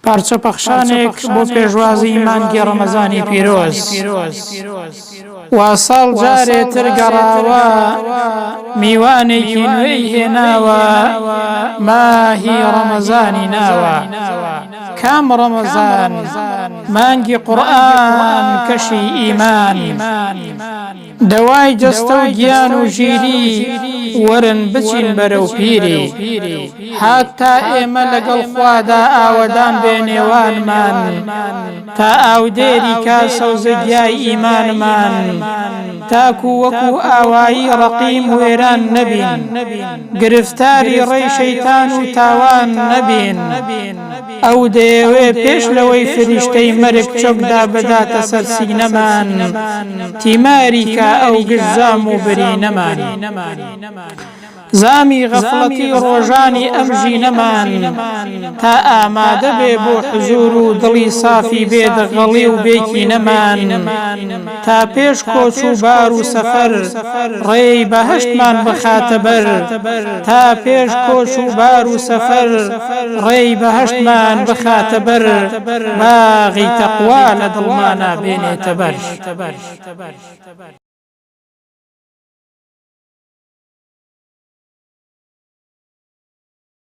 پارچە پەخشانێک بۆ پێشوازی مانگی ڕەمەزانی پیرۆز وا ساڵ جارێتر گەڕاوە میوانێکی نوێی هێناوە ماهی ڕەمەزانی ناوە کام ڕەمەزان مانگی قورئان کەشی ئیمان دەوای جەستە و گیان و ژیری وەرن بچین بەرەو پیری هاتا ئێمە لەگەڵ خوادا ئاوەدان بێ نێوانمان تا ئاودێری کاسە و زەگیای ئیمانمان تاکو وەکو ئاوایی ڕەقیم وێران نەبین گرفتاری ڕێی شەیتان و تاوان نەبین ئەو دەیەوێ پێش لەوەی فریشتەی مەرگ چۆکدا بەداتە سەر سینەمان تیماری کە ئەو گزام و برینەمان زامی غەفڵەتی ڕۆژانی ئەم ژینەمان تا ئامادە بێ بۆ حزور و دڵی صافی بێ دەغەڵی و بێکینەمان تا پێش کۆچ و بار و سەفەر ڕێی بەهەشتمان بخاتە بەر تا پێش کۆچ و بار و سەفەر ڕێی بەهەشتمان بخاتە بەر باغی تەقوا لە دڵمانە بێنێتە بەر